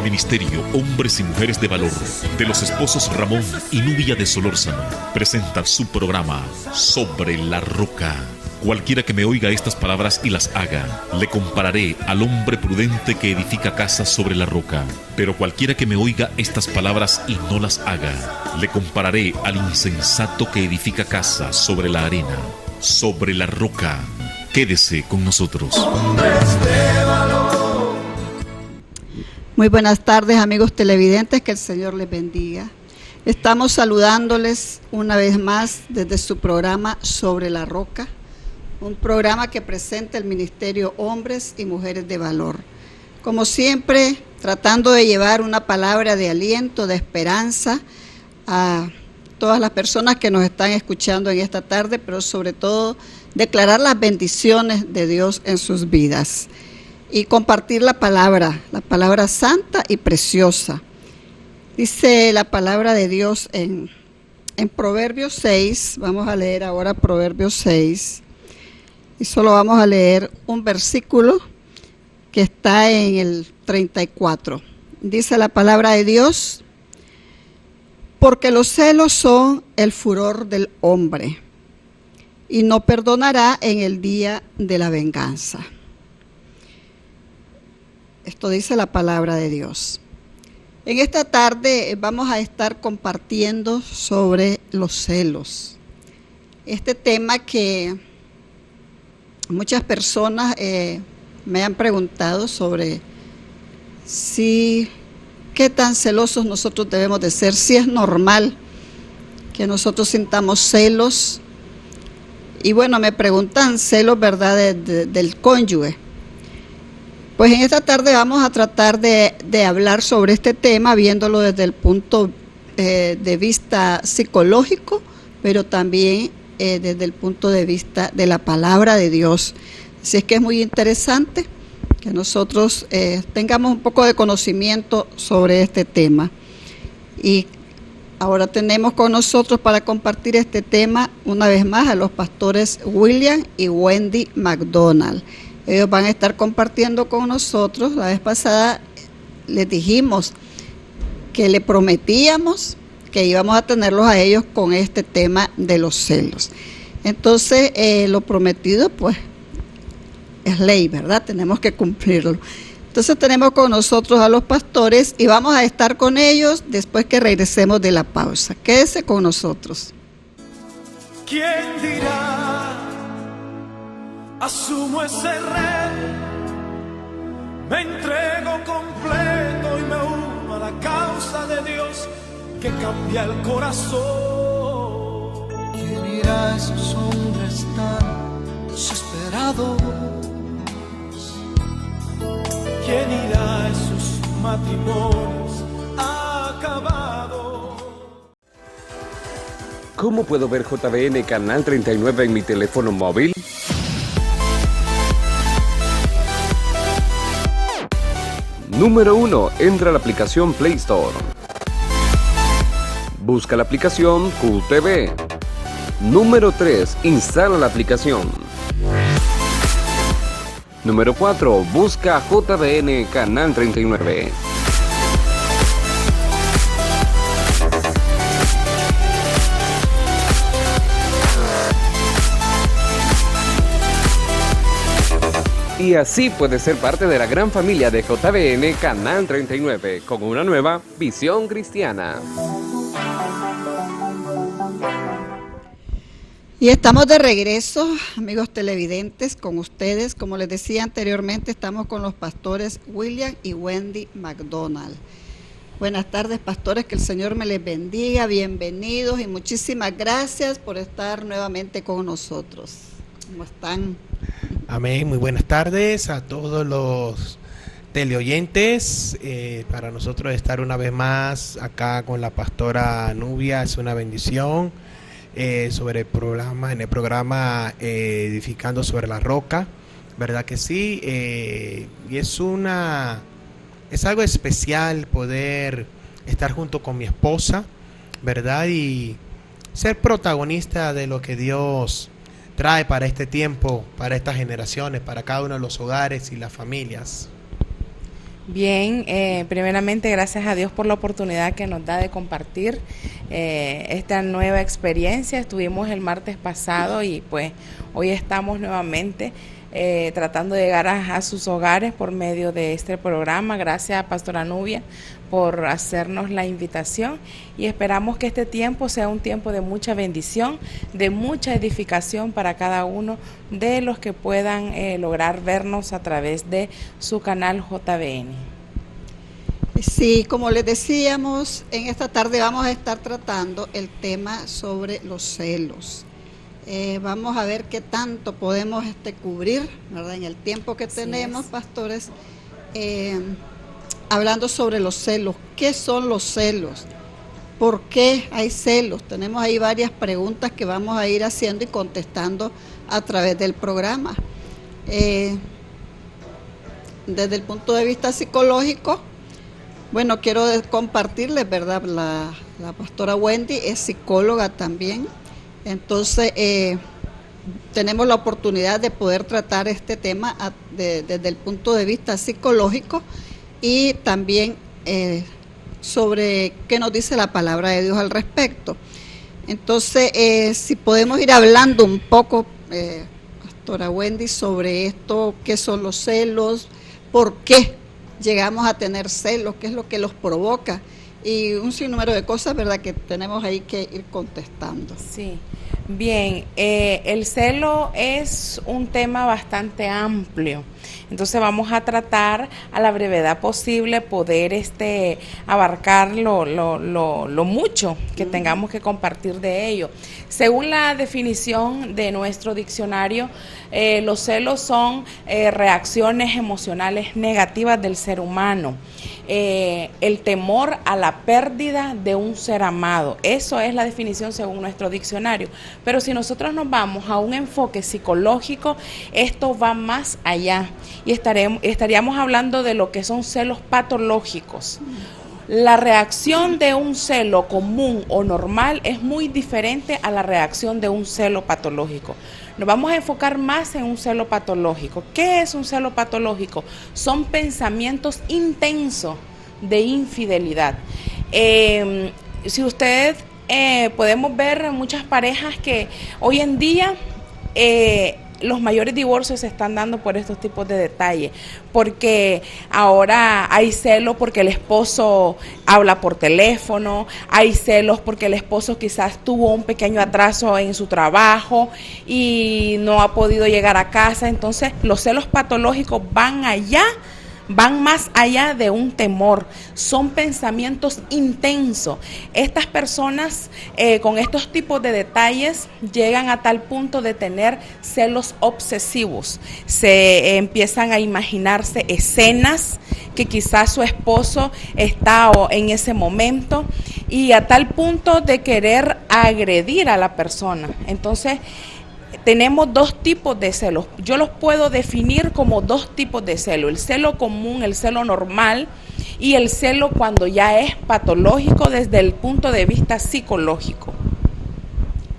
Ministerio Hombres y Mujeres de Valor de los esposos Ramón y Nubia de Solórzano presenta su programa Sobre la Roca. Cualquiera que me oiga estas palabras y las haga, le compararé al hombre prudente que edifica casas sobre la roca. Pero cualquiera que me oiga estas palabras y no las haga, le compararé al insensato que edifica casas sobre la arena. Sobre la roca. Quédese con nosotros. Muy buenas tardes, amigos televidentes, que el Señor les bendiga. Estamos saludándoles una vez más desde su programa Sobre la Roca, un programa que presenta el Ministerio Hombres y Mujeres de Valor. Como siempre, tratando de llevar una palabra de aliento, de esperanza a todas las personas que nos están escuchando en esta tarde, pero sobre todo declarar las bendiciones de Dios en sus vidas y compartir la palabra santa y preciosa. Dice la palabra de Dios en Proverbios 6, vamos a leer ahora Proverbios 6, y solo vamos a leer un versículo que está en el 34. Dice la palabra de Dios: porque los celos son el furor del hombre, y no perdonará en el día de la venganza. Esto dice la palabra de Dios. En esta tarde vamos a estar compartiendo sobre los celos. Este tema que muchas personas me han preguntado sobre qué tan celosos nosotros debemos de ser, si es normal que nosotros sintamos celos. Y bueno, me preguntan celos, ¿verdad?, del cónyuge. Pues en esta tarde vamos a tratar de hablar sobre este tema, viéndolo desde el punto de vista psicológico, pero también desde el punto de vista de la palabra de Dios. Así es que es muy interesante que nosotros tengamos un poco de conocimiento sobre este tema. Y ahora tenemos con nosotros para compartir este tema una vez más a los pastores William y Wendy McDonald. Ellos van a estar compartiendo con nosotros. La vez pasada les dijimos que le prometíamos que íbamos a tenerlos a ellos con este tema de los celos. Entonces, lo prometido pues es ley, ¿verdad? Tenemos que cumplirlo. Entonces tenemos con nosotros a los pastores y vamos a estar con ellos después que regresemos de la pausa. Quédese con nosotros. ¿Quién dirá? Asumo ese reto, me entrego completo y me uno a la causa de Dios que cambia el corazón. ¿Quién irá a esos hombres tan desesperados? ¿Quién irá a esos matrimonios acabados? ¿Cómo puedo ver JBN Canal 39 en mi teléfono móvil? Número 1. Entra a la aplicación Play Store. Busca la aplicación QTV. Número 3. Instala la aplicación. Número 4. Busca JBN Canal 39. Y así puedes ser parte de la gran familia de JBN Canal 39 con una nueva visión cristiana. Y estamos de regreso, amigos televidentes, con ustedes. Como les decía anteriormente, estamos con los pastores William y Wendy McDonald. Buenas tardes, pastores, que el Señor me les bendiga, bienvenidos y muchísimas gracias por estar nuevamente con nosotros. ¿Cómo están? Amén, muy buenas tardes a todos los teleoyentes. Para nosotros estar una vez más acá con la pastora Nubia es una bendición. Sobre el programa, en el programa Edificando sobre la Roca, ¿verdad que sí? Y es algo especial poder estar junto con mi esposa, ¿verdad? Y ser protagonista de lo que Dios trae para este tiempo, para estas generaciones, para cada uno de los hogares y las familias. Bien, primeramente gracias a Dios por la oportunidad que nos da de compartir esta nueva experiencia. Estuvimos el martes pasado y pues hoy estamos nuevamente tratando de llegar a sus hogares por medio de este programa. Gracias a Pastora Nubia por hacernos la invitación y esperamos que este tiempo sea un tiempo de mucha bendición, de mucha edificación para cada uno de los que puedan lograr vernos a través de su canal JBN. Sí, como les decíamos, en esta tarde vamos a estar tratando el tema sobre los celos. Vamos a ver qué tanto podemos cubrir, ¿verdad? En el tiempo que tenemos, pastores, hablando sobre los celos. ¿Qué son los celos? ¿Por qué hay celos? Tenemos ahí varias preguntas que vamos a ir haciendo y contestando a través del programa. Desde el punto de vista psicológico, bueno, quiero compartirles, ¿verdad? La pastora Wendy es psicóloga también. Entonces, tenemos la oportunidad de poder tratar este tema desde el punto de vista psicológico y también sobre qué nos dice la palabra de Dios al respecto. Entonces, si podemos ir hablando un poco, pastora Wendy, sobre esto, qué son los celos, por qué llegamos a tener celos, qué es lo que los provoca, y un sinnúmero de cosas, ¿verdad?, que tenemos ahí que ir contestando. Sí, bien, el celo es un tema bastante amplio, entonces vamos a tratar a la brevedad posible poder abarcar lo mucho que tengamos que compartir de ello. Según la definición de nuestro diccionario, los celos son reacciones emocionales negativas del ser humano. El temor a la pérdida de un ser amado. Eso es la definición según nuestro diccionario. Pero si nosotros nos vamos a un enfoque psicológico, esto va más allá y estaríamos hablando de lo que son celos patológicos. La reacción de un celo común o normal es muy diferente a la reacción de un celo patológico. Nos vamos a enfocar más en un celo patológico. ¿Qué es un celo patológico? Son pensamientos intensos de infidelidad. Si usted podemos ver muchas parejas que hoy en día los mayores divorcios se están dando por estos tipos de detalles, porque ahora hay celos porque el esposo habla por teléfono, hay celos porque el esposo quizás tuvo un pequeño atraso en su trabajo y no ha podido llegar a casa. Entonces los celos patológicos van más allá de un temor, son pensamientos intensos. Estas personas con estos tipos de detalles llegan a tal punto de tener celos obsesivos. Se empiezan a imaginarse escenas que quizás su esposo está en ese momento y a tal punto de querer agredir a la persona. Entonces, tenemos dos tipos de celos. Yo los puedo definir como dos tipos de celo: el celo común, el celo normal, y el celo cuando ya es patológico desde el punto de vista psicológico.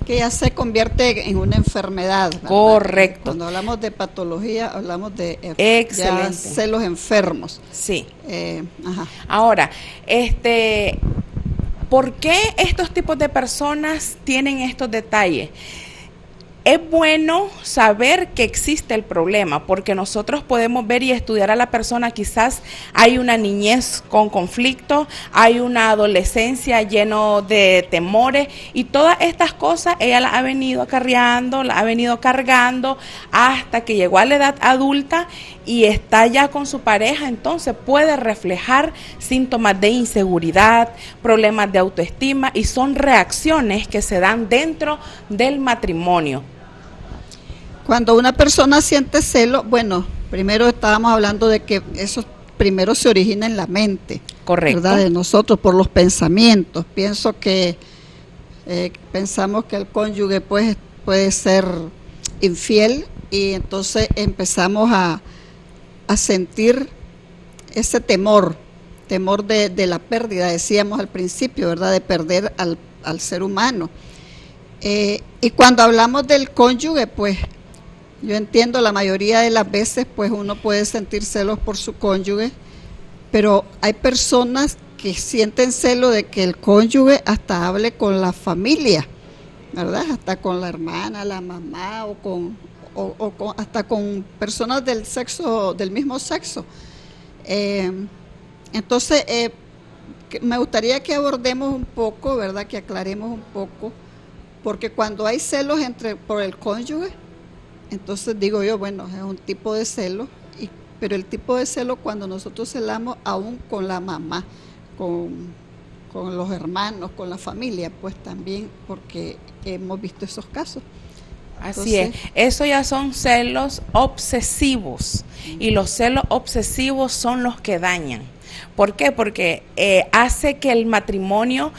Que ya se convierte en una enfermedad, ¿verdad? Correcto. Cuando hablamos de patología, hablamos de Excelente. Ya celos enfermos. Sí. Ajá. Ahora, ¿por qué estos tipos de personas tienen estos detalles? Es bueno saber que existe el problema, porque nosotros podemos ver y estudiar a la persona. Quizás hay una niñez con conflicto, hay una adolescencia lleno de temores, y todas estas cosas ella las ha venido acarreando, las ha venido cargando hasta que llegó a la edad adulta y está ya con su pareja. Entonces puede reflejar síntomas de inseguridad, problemas de autoestima, y son reacciones que se dan dentro del matrimonio. Cuando una persona siente celo, bueno, primero estábamos hablando de que eso primero se origina en la mente. Correcto. ¿Verdad? De nosotros, por los pensamientos. Pienso que pensamos que el cónyuge pues, puede ser infiel, y entonces empezamos a sentir ese temor de la pérdida, decíamos al principio, ¿verdad? De perder al ser humano. Y cuando hablamos del cónyuge, pues yo entiendo, la mayoría de las veces pues uno puede sentir celos por su cónyuge, pero hay personas que sienten celo de que el cónyuge hasta hable con la familia, ¿verdad? Hasta con la hermana, la mamá hasta con personas del mismo sexo. Entonces, me gustaría que abordemos un poco, ¿verdad? Que aclaremos un poco, porque cuando hay celos por el cónyuge, entonces digo yo, bueno, es un tipo de celo, pero el tipo de celo cuando nosotros celamos aún con la mamá, con los hermanos, con la familia, pues también, porque hemos visto esos casos. Así es, eso ya son celos obsesivos, y los celos obsesivos son los que dañan. ¿Por qué? Porque hace que el matrimonio,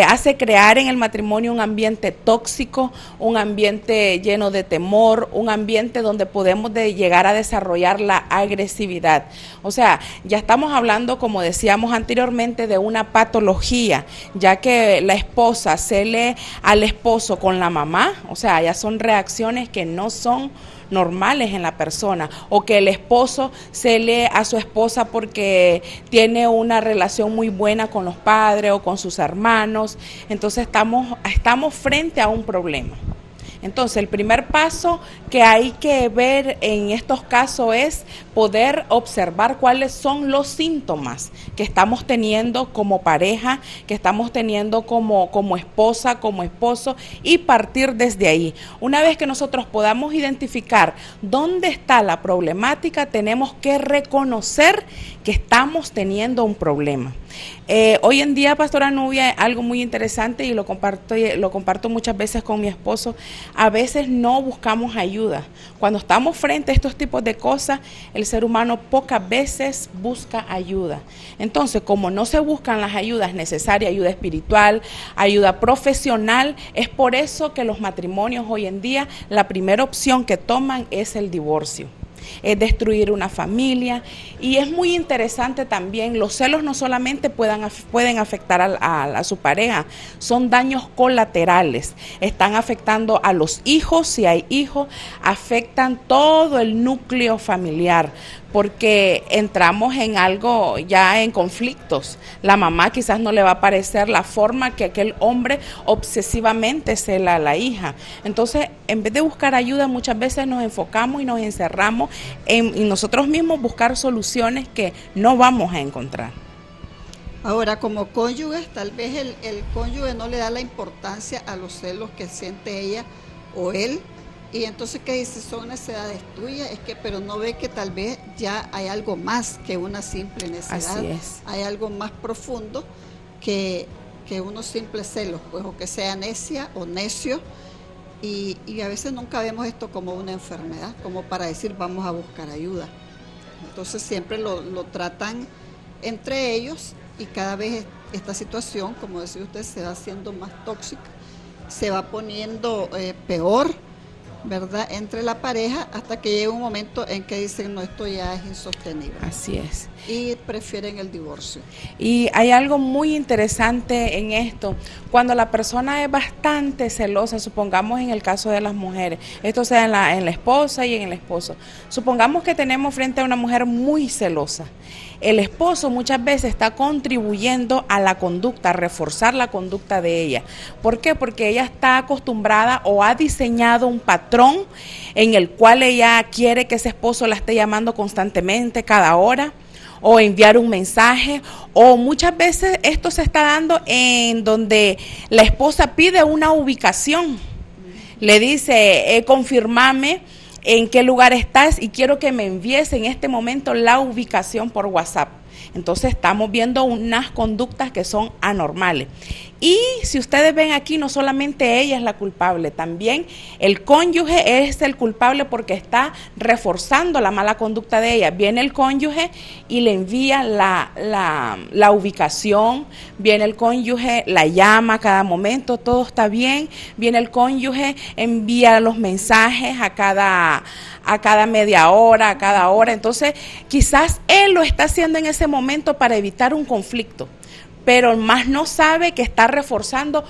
hace crear en el matrimonio un ambiente tóxico, un ambiente lleno de temor, un ambiente donde podemos llegar a desarrollar la agresividad. O sea, ya estamos hablando, como decíamos anteriormente, de una patología, ya que la esposa cele al esposo con la mamá, o sea, ya son reacciones que no son normales en la persona, o que el esposo cele a su esposa porque tiene una relación muy buena con los padres o con sus hermanos. Entonces estamos frente a un problema. Entonces, el primer paso que hay que ver en estos casos es poder observar cuáles son los síntomas que estamos teniendo como pareja, que estamos teniendo como esposa, como esposo, y partir desde ahí. Una vez que nosotros podamos identificar dónde está la problemática, tenemos que reconocer que estamos teniendo un problema. Hoy en día, Pastora Nubia, algo muy interesante, y lo comparto muchas veces con mi esposo. A veces no buscamos ayuda. Cuando estamos frente a estos tipos de cosas, el ser humano pocas veces busca ayuda. Entonces, como no se buscan las ayudas necesarias, ayuda espiritual, ayuda profesional, es por eso que los matrimonios hoy en día, la primera opción que toman es el divorcio. Es destruir una familia. Y es muy interesante también, los celos no solamente pueden afectar a su pareja, son daños colaterales, están afectando a los hijos, si hay hijos, afectan todo el núcleo familiar, porque entramos en algo ya en conflictos. La mamá quizás no le va a parecer la forma que aquel hombre obsesivamente cela a la hija. Entonces, en vez de buscar ayuda, muchas veces nos enfocamos y nos encerramos en nosotros mismos buscar soluciones que no vamos a encontrar. Ahora, como cónyuges, tal vez el cónyuge no le da la importancia a los celos que siente ella o él. Y entonces, ¿qué dice? Son necesidades tuyas, pero no ve que tal vez ya hay algo más que una simple necesidad. Así es. Hay algo más profundo que unos simples celos, pues, o que sea necia o necio. Y a veces nunca vemos esto como una enfermedad, como para decir vamos a buscar ayuda. Entonces siempre lo tratan entre ellos, y cada vez esta situación, como decía usted, se va haciendo más tóxica, se va poniendo peor, ¿verdad?, entre la pareja, hasta que llega un momento en que dicen, no, esto ya es insostenible. Así es. Y prefieren el divorcio. Y hay algo muy interesante en esto. Cuando la persona es bastante celosa, supongamos en el caso de las mujeres, esto sea en la esposa y en el esposo. Supongamos que tenemos frente a una mujer muy celosa. El esposo muchas veces está contribuyendo a la conducta, a reforzar la conducta de ella. ¿Por qué? Porque ella está acostumbrada o ha diseñado un patrón en el cual ella quiere que ese esposo la esté llamando constantemente, cada hora, o enviar un mensaje, o muchas veces esto se está dando en donde la esposa pide una ubicación. Le dice, confírmame en qué lugar estás y quiero que me envíes en este momento la ubicación por WhatsApp. Entonces estamos viendo unas conductas que son anormales. Y si ustedes ven aquí, no solamente ella es la culpable, también el cónyuge es el culpable porque está reforzando la mala conducta de ella. Viene el cónyuge y le envía la ubicación, viene el cónyuge, la llama a cada momento, todo está bien, viene el cónyuge, envía los mensajes a cada media hora, a cada hora. Entonces, quizás él lo está haciendo en ese momento para evitar un conflicto, pero más no sabe que está reforzando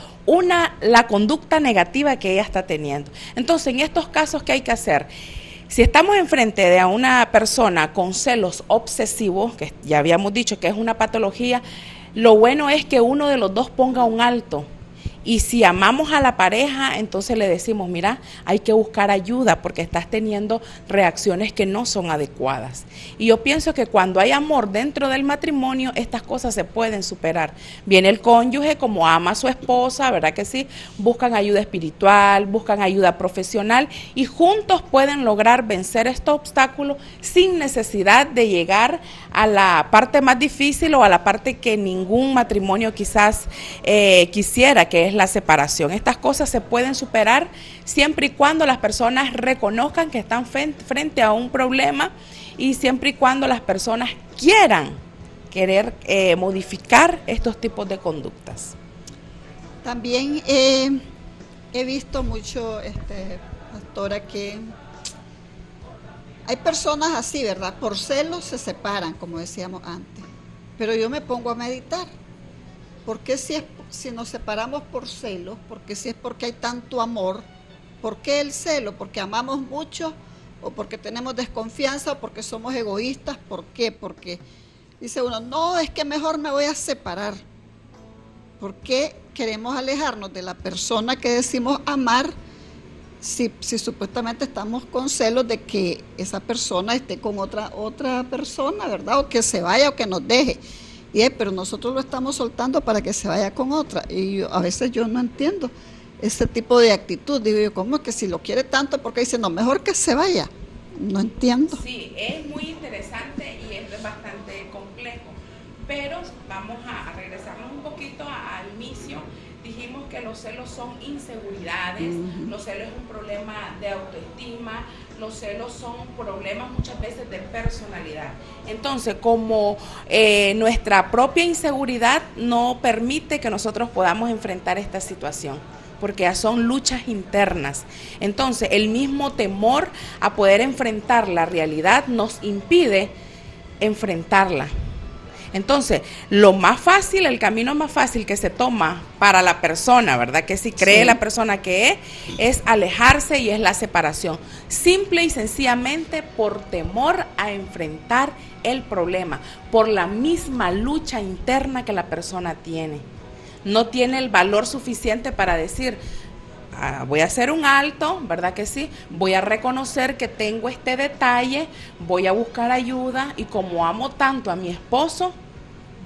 la conducta negativa que ella está teniendo. Entonces, en estos casos, ¿qué hay que hacer? Si estamos enfrente de una persona con celos obsesivos, que ya habíamos dicho que es una patología, lo bueno es que uno de los dos ponga un alto. Y si amamos a la pareja, entonces le decimos, mira, hay que buscar ayuda porque estás teniendo reacciones que no son adecuadas. Y yo pienso que cuando hay amor dentro del matrimonio, estas cosas se pueden superar. Viene el cónyuge como ama a su esposa, ¿verdad que sí? Buscan ayuda espiritual, buscan ayuda profesional y juntos pueden lograr vencer estos obstáculos sin necesidad de llegar a la parte más difícil o a la parte que ningún matrimonio quizás quisiera, que es la separación. Estas cosas se pueden superar siempre y cuando las personas reconozcan que están frente a un problema y siempre y cuando las personas querer modificar estos tipos de conductas. También he visto mucho, pastora, que hay personas así, ¿verdad? Por celos se separan, como decíamos antes. Pero yo me pongo a meditar. ¿Por qué si nos separamos por celos? Porque si es porque hay tanto amor, ¿por qué el celo? ¿Porque amamos mucho? ¿O porque tenemos desconfianza? ¿O porque somos egoístas? ¿Por qué? Porque dice uno, no, es que mejor me voy a separar. ¿Por qué queremos alejarnos de la persona que decimos amar si supuestamente estamos con celos de que esa persona esté con otra persona, ¿verdad? O que se vaya o que nos deje. Pero nosotros lo estamos soltando para que se vaya con otra. Y a veces yo no entiendo ese tipo de actitud. Digo yo, ¿cómo es que si lo quiere tanto? Porque dice, no, mejor que se vaya. No entiendo. Sí, es muy interesante y es bastante complejo. Pero vamos a regresarnos un poquito al inicio. Dijimos que los celos son inseguridades, los celos es un problema de autoestima, los celos son problemas muchas veces de personalidad. Entonces, como nuestra propia inseguridad no permite que nosotros podamos enfrentar esta situación, porque ya son luchas internas. Entonces, el mismo temor a poder enfrentar la realidad nos impide enfrentarla. Entonces, lo más fácil, el camino más fácil que se toma para la persona, ¿verdad? Que si cree la persona que es alejarse y es la separación. Simple y sencillamente por temor a enfrentar el problema, por la misma lucha interna que la persona tiene. No tiene el valor suficiente para decir, voy a hacer un alto, ¿verdad que sí? Voy a reconocer que tengo este detalle, voy a buscar ayuda y como amo tanto a mi esposo,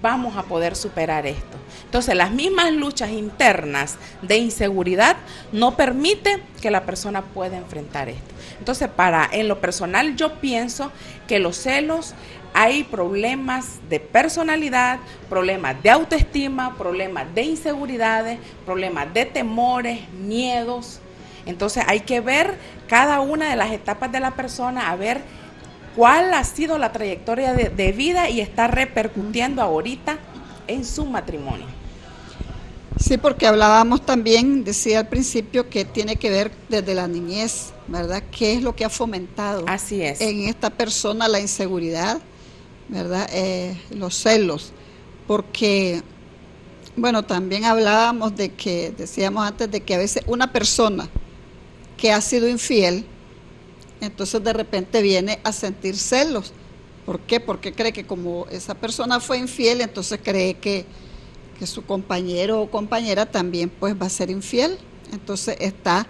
vamos a poder superar esto. Entonces, las mismas luchas internas de inseguridad no permiten que la persona pueda enfrentar esto. Entonces, en lo personal, yo pienso que los celos, hay problemas de personalidad, problemas de autoestima, problemas de inseguridades, problemas de temores, miedos. Entonces hay que ver cada una de las etapas de la persona, a ver cuál ha sido la trayectoria de vida y está repercutiendo ahorita en su matrimonio. Sí, porque hablábamos también, decía al principio, que tiene que ver desde la niñez, ¿verdad? ¿Qué es lo que ha fomentado Así es. en esta persona la inseguridad? ¿Verdad? Los celos, porque, bueno, también hablábamos de que, decíamos antes, de que a veces una persona que ha sido infiel, entonces de repente viene a sentir celos. ¿Por qué? Porque cree que como esa persona fue infiel, entonces cree que su compañero o compañera también pues va a ser infiel. Entonces está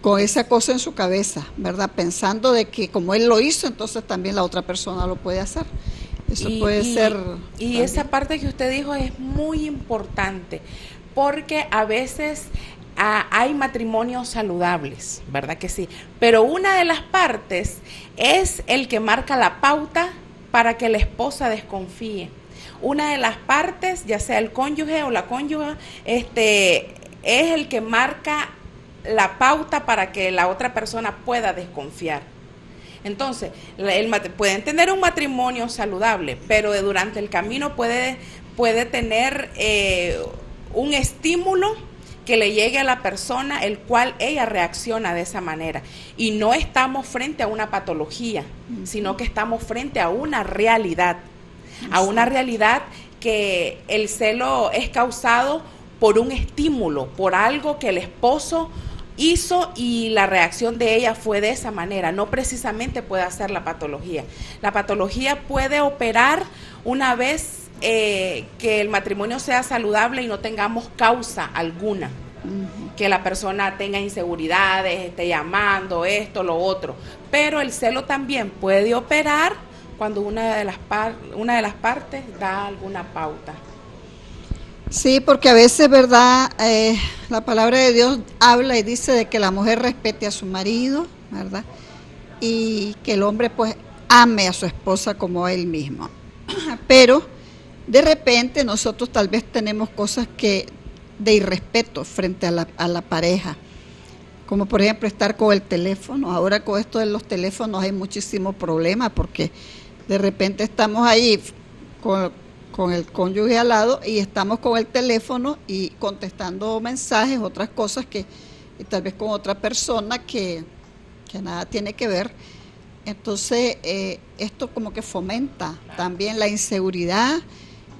con esa cosa en su cabeza, ¿verdad? Pensando de que como él lo hizo, entonces también la otra persona lo puede hacer. Eso puede ser... Y esa parte que usted dijo es muy importante, porque a veces hay matrimonios saludables, ¿verdad que sí? Pero una de las partes es el que marca la pauta para que la esposa desconfíe. Una de las partes, ya sea el cónyuge o la cónyuge, es el que marca la pauta para que la otra persona pueda desconfiar. Entonces, pueden tener un matrimonio saludable, pero durante el camino puede tener un estímulo que le llegue a la persona, el cual ella reacciona de esa manera. Y no estamos frente a una patología, sino que estamos frente a una realidad. A una realidad que el celo es causado por un estímulo, por algo que el esposo hizo y la reacción de ella fue de esa manera. No precisamente puede hacer la patología. La patología puede operar una vez que el matrimonio sea saludable y no tengamos causa alguna. Que la persona tenga inseguridades, esté llamando, esto, lo otro. Pero el celo también puede operar cuando una de las partes da alguna pauta. Sí, porque a veces, ¿verdad? La palabra de Dios habla y dice de que la mujer respete a su marido, ¿verdad? Y que el hombre pues ame a su esposa como a él mismo. Pero de repente nosotros tal vez tenemos cosas que de irrespeto frente a la pareja, como por ejemplo estar con el teléfono. Ahora con esto de los teléfonos hay muchísimos problemas porque de repente estamos ahí con el cónyuge al lado y estamos con el teléfono y contestando mensajes, otras cosas que y tal vez con otra persona que nada tiene que ver. Entonces esto como que fomenta también la inseguridad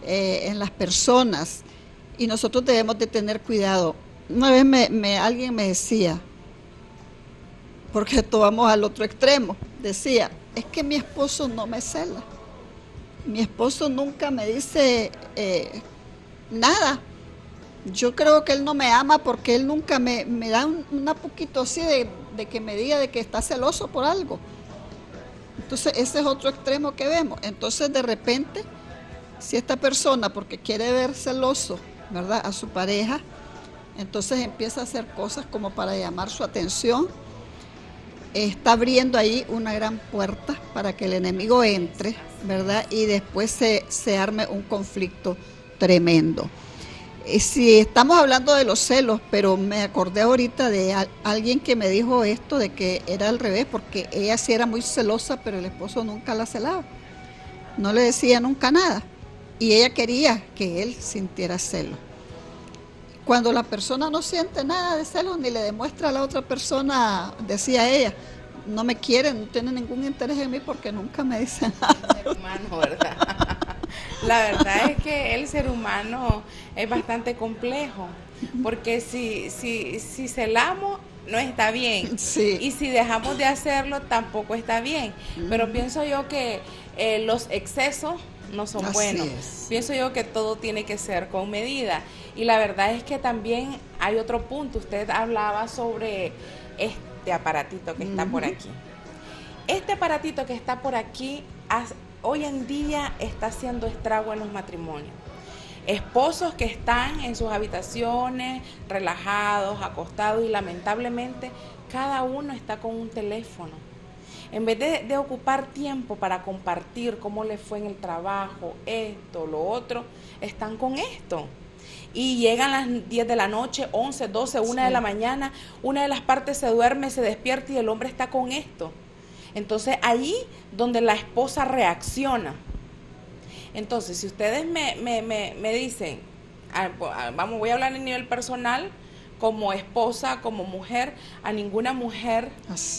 en las personas y nosotros debemos de tener cuidado. Una vez alguien me decía, porque esto vamos al otro extremo, decía, es que mi esposo no me cela. Mi esposo nunca me dice nada. Yo creo que él no me ama porque él nunca me da una poquito así de que me diga de que está celoso por algo. Entonces ese es otro extremo que vemos. Entonces de repente, si esta persona, porque quiere ver celoso, ¿verdad?, a su pareja, entonces empieza a hacer cosas como para llamar su atención, está abriendo ahí una gran puerta para que el enemigo entre, ¿verdad? Y después se arme un conflicto tremendo. Si estamos hablando de los celos, pero me acordé ahorita de alguien que me dijo esto, de que era al revés, porque ella sí era muy celosa, pero el esposo nunca la celaba. No le decía nunca nada. Y ella quería que él sintiera celo. Cuando la persona no siente nada de celos ni le demuestra a la otra persona, decía ella, no me quiere, no tiene ningún interés en mí porque nunca me dice nada. El ser humano, ¿verdad? La verdad es que el ser humano es bastante complejo, porque si celamos no está bien, Sí. y si dejamos de hacerlo tampoco está bien. Pero pienso yo que los excesos no son Así buenos. es. Pienso yo que todo tiene que ser con medida. Y la verdad es que también hay otro punto. Usted hablaba sobre este aparatito que está por aquí. Este aparatito que está por aquí hoy en día está haciendo estrago en los matrimonios. Esposos que están en sus habitaciones, relajados, acostados, y lamentablemente cada uno está con un teléfono. En vez de ocupar tiempo para compartir cómo les fue en el trabajo, esto, lo otro, están con esto. Y llegan las 10 de la noche, 11, 12, 1 de la mañana, una de las partes se duerme, se despierta y el hombre está con esto. Entonces, ahí donde la esposa reacciona. Entonces, si ustedes me dicen, voy a hablar a nivel personal, como esposa, como mujer, a ninguna mujer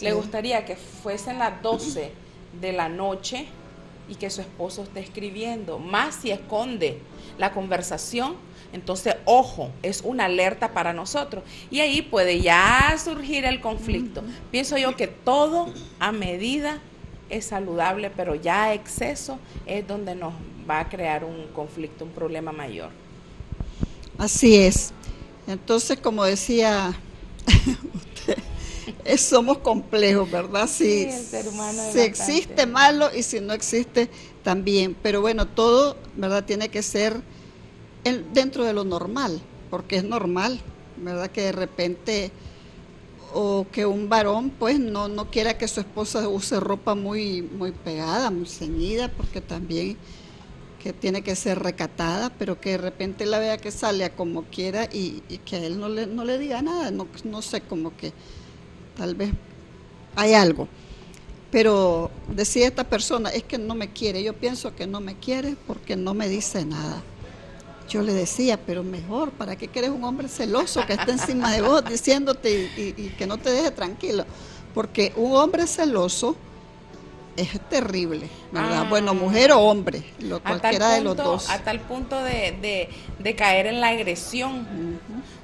le gustaría que fuesen las 12 de la noche y que su esposo esté escribiendo, más si esconde la conversación. Entonces, ojo, es una alerta para nosotros. Y ahí puede ya surgir el conflicto. Pienso yo que todo a medida es saludable, pero ya a exceso es donde nos va a crear un conflicto, un problema mayor. Así es. Entonces, como decía usted, somos complejos, ¿verdad? Sí, el ser humano es si bastante existe malo y si no existe también. Pero bueno, todo, ¿verdad?, tiene que ser dentro de lo normal, porque es normal, ¿verdad?, que de repente o que un varón pues no quiera que su esposa use ropa muy pegada, muy ceñida, porque también que tiene que ser recatada, pero que de repente la vea que sale a como quiera y que a él no le diga nada, no sé, como que tal vez hay algo. Pero decía esta persona, es que no me quiere, yo pienso que no me quiere porque no me dice nada. Yo le decía, pero mejor, ¿para qué quieres un hombre celoso que esté encima de vos diciéndote y que no te deje tranquilo? Porque un hombre celoso es terrible, ¿verdad? Bueno, mujer o hombre, cualquiera de los dos. A tal punto de caer en la agresión.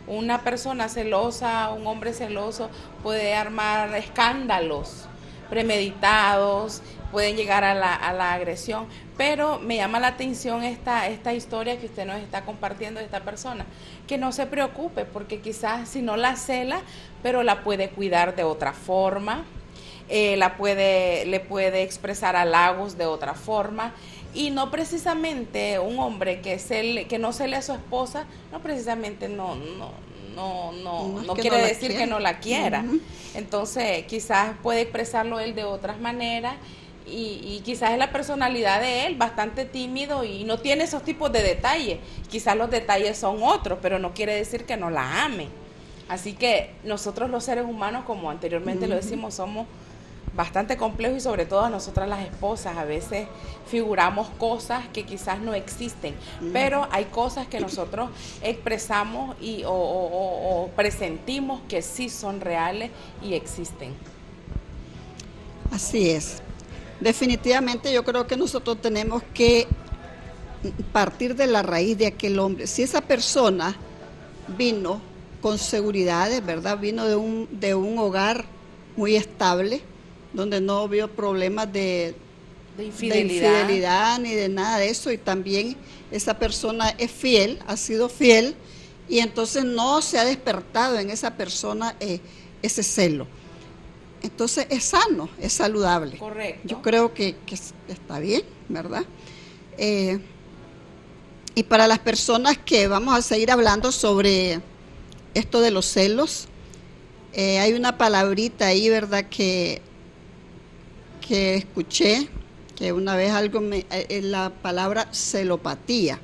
una persona celosa, un hombre celoso puede armar escándalos premeditados, pueden llegar a la agresión, pero me llama la atención esta historia que usted nos está compartiendo de esta persona, que no se preocupe, porque quizás si no la cela, pero la puede cuidar de otra forma, le puede expresar halagos de otra forma, y no precisamente un hombre que no cele a su esposa, no precisamente no quiere decir que no la quiera. Entonces quizás puede expresarlo él de otras maneras, y quizás es la personalidad de él, bastante tímido y no tiene esos tipos de detalles. Quizás los detalles son otros, pero no quiere decir que no la ame. Así que nosotros los seres humanos, como anteriormente lo decimos, somos bastante complejos, y sobre todo a nosotras las esposas a veces figuramos cosas que quizás no existen, pero hay cosas que nosotros expresamos o presentimos que sí son reales y existen. Así es. Definitivamente yo creo que nosotros tenemos que partir de la raíz de aquel hombre. Si esa persona vino con seguridades, ¿verdad? Vino de un hogar muy estable, donde no vio problemas de infidelidad ni de nada de eso, y también esa persona es fiel, ha sido fiel, y entonces no se ha despertado en esa persona ese celo. Entonces es sano, es saludable. Correcto. Yo creo que está bien, ¿verdad? Y para las personas que vamos a seguir hablando sobre esto de los celos, hay una palabrita ahí, ¿verdad?, que escuché, que una vez la palabra celopatía,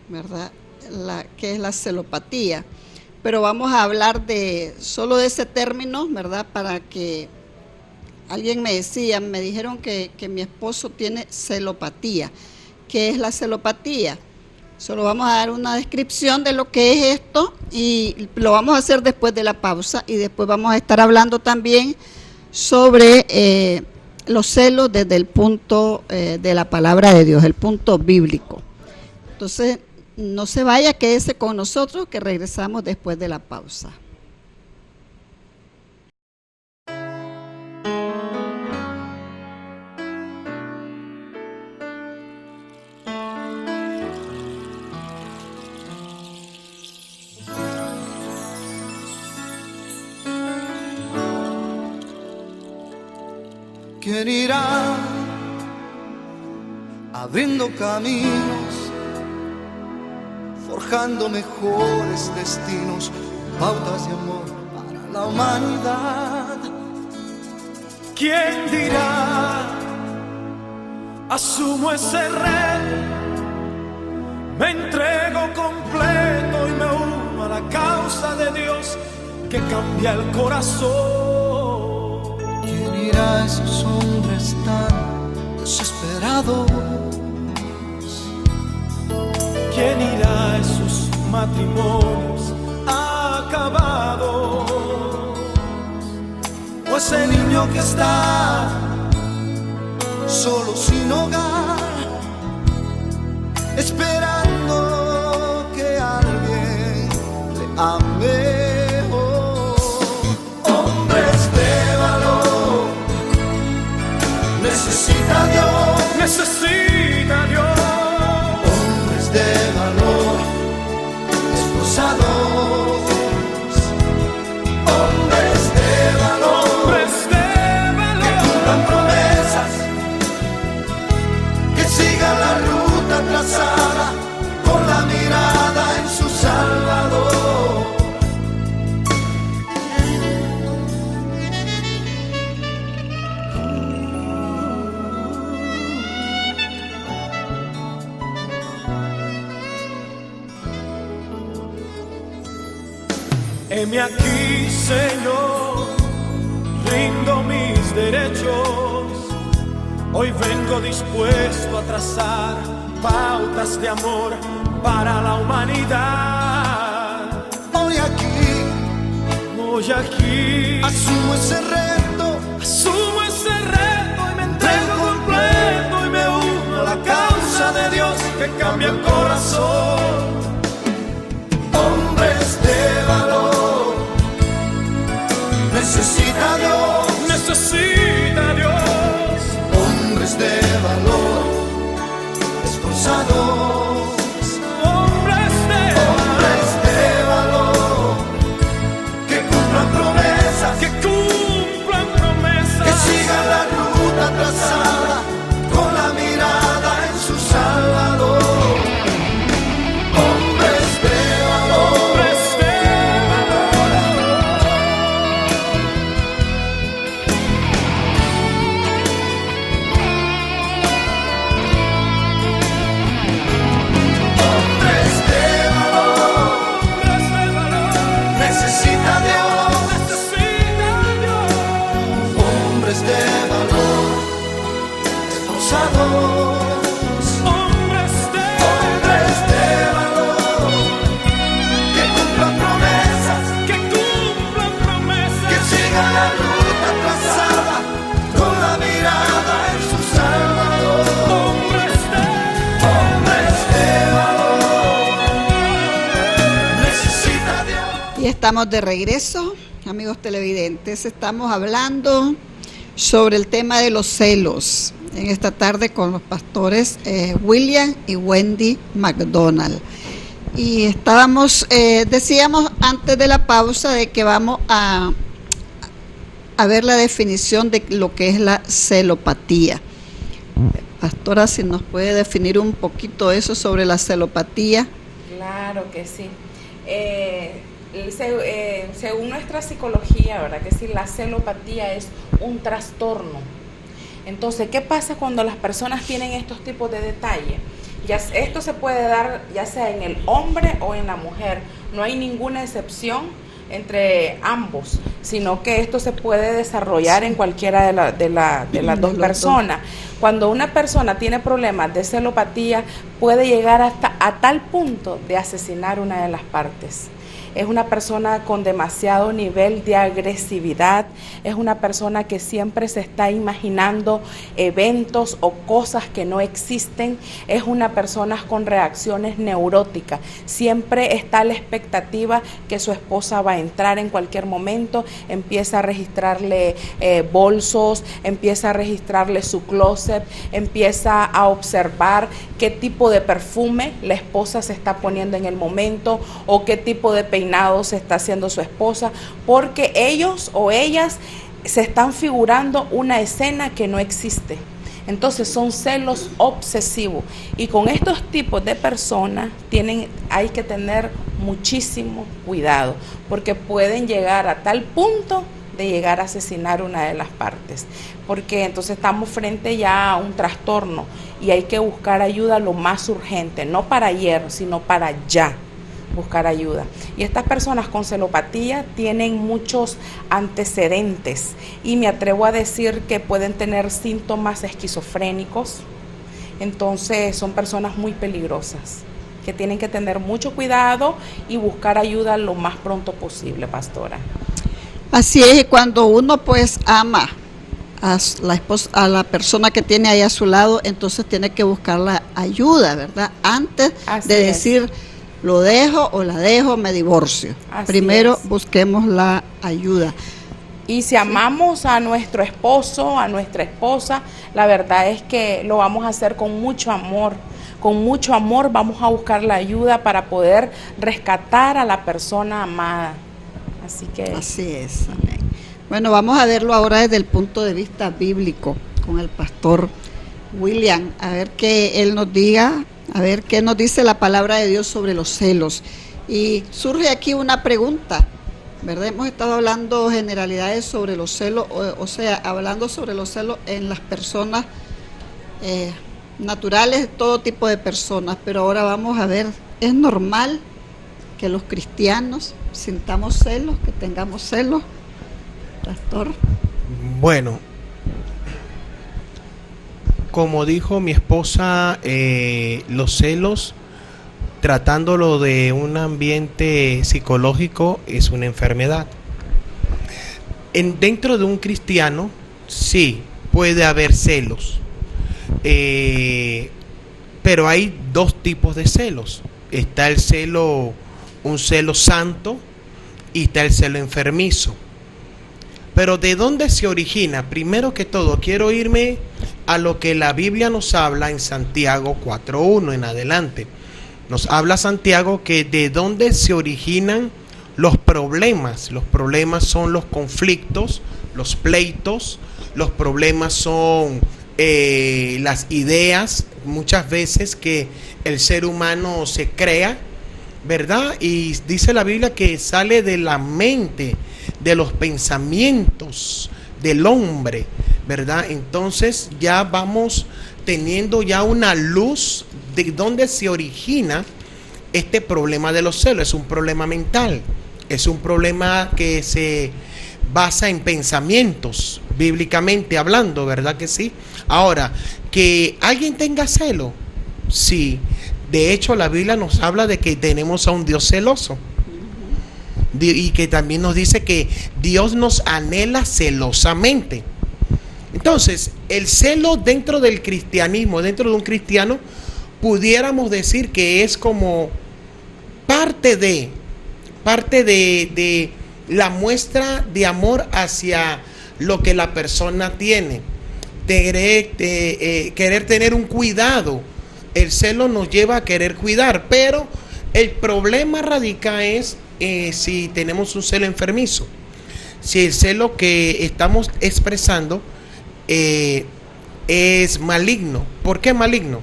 ¿verdad? ¿Qué es la celopatía? Pero vamos a hablar solo de ese término, ¿verdad? Para que alguien me dijeron que mi esposo tiene celopatía. ¿Qué es la celopatía? Solo vamos a dar una descripción de lo que es esto, y lo vamos a hacer después de la pausa, y después vamos a estar hablando también sobre los celos desde el punto de la palabra de Dios, el punto bíblico. Entonces, no se vaya, quédese con nosotros, que regresamos después de la pausa. ¿Quién irá abriendo caminos, forjando mejores destinos, pautas de amor para la humanidad? ¿Quién dirá? Asumo ese reto, me entrego completo y me uno a la causa de Dios que cambia el corazón. ¿Quién irá a esos hombres tan desesperados? ¿Quién irá a esos matrimonios acabados? O ese niño que está solo sin hogar, esperando que alguien le ame. Necesita Dios, necesita Dios. Hombres de valor, esforzados. Hombres de valor, que cumplan promesas, que sigan la ruta trazada con la mirada en su Salvador. Heme aquí, Señor, rindo mis derechos. Hoy vengo dispuesto a trazar pautas de amor para la humanidad. Hoy aquí, asumo ese reto y me entrego completo y me uno a la causa de Dios que cambia el corazón. Hombres de esposa dos, hombres de valor, que cumplan promesas, que sigan la ruta trazada, con la mirada en su Salvador. Hombres de valor, necesita Dios, hombres de valor, esposa dos, hombres de valor, que cumplan promesas, que sigan la ruta trazada, con la mirada en su Salvador. Hombres de valor, necesita Dios. Y estamos de regreso, amigos televidentes. Estamos hablando sobre el tema de los celos en esta tarde con los pastores William y Wendy McDonald. Y decíamos antes de la pausa de que vamos a ver la definición de lo que es la celopatía. Pastora, si nos puede definir un poquito eso sobre la celopatía. Claro que sí. Según nuestra psicología, ¿verdad? Que sí, la celopatía es un trastorno. Entonces, ¿qué pasa cuando las personas tienen estos tipos de detalles? Esto se puede dar ya sea en el hombre o en la mujer. No hay ninguna excepción entre ambos, sino que esto se puede desarrollar en cualquiera de las dos personas. Cuando una persona tiene problemas de celopatía, puede llegar hasta a tal punto de asesinar una de las partes. Es una persona con demasiado nivel de agresividad, es una persona que siempre se está imaginando eventos o cosas que no existen, es una persona con reacciones neuróticas, siempre está a la expectativa que su esposa va a entrar en cualquier momento, empieza a registrarle bolsos, empieza a registrarle su closet, empieza a observar qué tipo de perfume la esposa se está poniendo en el momento o qué tipo de peinado se está haciendo su esposa, porque ellos o ellas se están figurando una escena que no existe. Entonces son celos obsesivos, y con estos tipos de personas hay que tener muchísimo cuidado, porque pueden llegar a tal punto de llegar a asesinar una de las partes, porque entonces estamos frente ya a un trastorno y hay que buscar ayuda lo más urgente, no para ayer, sino para ya. Buscar ayuda. Y estas personas con celopatía tienen muchos antecedentes y me atrevo a decir que pueden tener síntomas esquizofrénicos. Entonces son personas muy peligrosas que tienen que tener mucho cuidado y buscar ayuda lo más pronto posible, pastora. Así es, cuando uno pues ama a la persona que tiene ahí a su lado, entonces tiene que buscar la ayuda, ¿verdad? Antes de decir lo dejo o la dejo, me divorcio. Primero busquemos la ayuda. Y si amamos a nuestro esposo, a nuestra esposa, la verdad es que lo vamos a hacer con mucho amor. Con mucho amor vamos a buscar la ayuda para poder rescatar a la persona amada. Así es, amén. Bueno, vamos a verlo ahora desde el punto de vista bíblico con el pastor William, a ver que él nos diga, a ver qué nos dice la palabra de Dios sobre los celos. Y surge aquí una pregunta, ¿verdad? Hemos estado hablando generalidades sobre los celos, o sea, hablando sobre los celos en las personas naturales, todo tipo de personas, pero ahora vamos a ver, ¿es normal que los cristianos sintamos celos, que tengamos celos, pastor? Bueno, como dijo mi esposa, los celos, tratándolo de un ambiente psicológico, es una enfermedad. Dentro de un cristiano, sí, puede haber celos, pero hay dos tipos de celos. Está el celo, un celo santo, y está el celo enfermizo. Pero ¿de dónde se origina? Primero que todo, quiero irme a lo que la Biblia nos habla en Santiago 4:1 en adelante. Nos habla Santiago que de dónde se originan los problemas. Los problemas son los conflictos, los pleitos, los problemas son las ideas, muchas veces que el ser humano se crea, ¿verdad? Y dice la Biblia que sale de la mente, de los pensamientos del hombre, ¿verdad? Entonces ya vamos teniendo ya una luz de dónde se origina este problema de los celos. Es un problema mental, es un problema que se basa en pensamientos, bíblicamente hablando, ¿verdad que sí? Ahora, que alguien tenga celo, sí. De hecho, la Biblia nos habla de que tenemos a un Dios celoso. Y que también nos dice que Dios nos anhela celosamente. Entonces, el celo dentro del cristianismo, dentro de un cristiano, pudiéramos decir que es como parte de la muestra de amor hacia lo que la persona tiene. Querer tener un cuidado. El celo nos lleva a querer cuidar, pero el problema radica es si tenemos un celo enfermizo. Si el celo que estamos expresando es maligno. ¿Por qué maligno?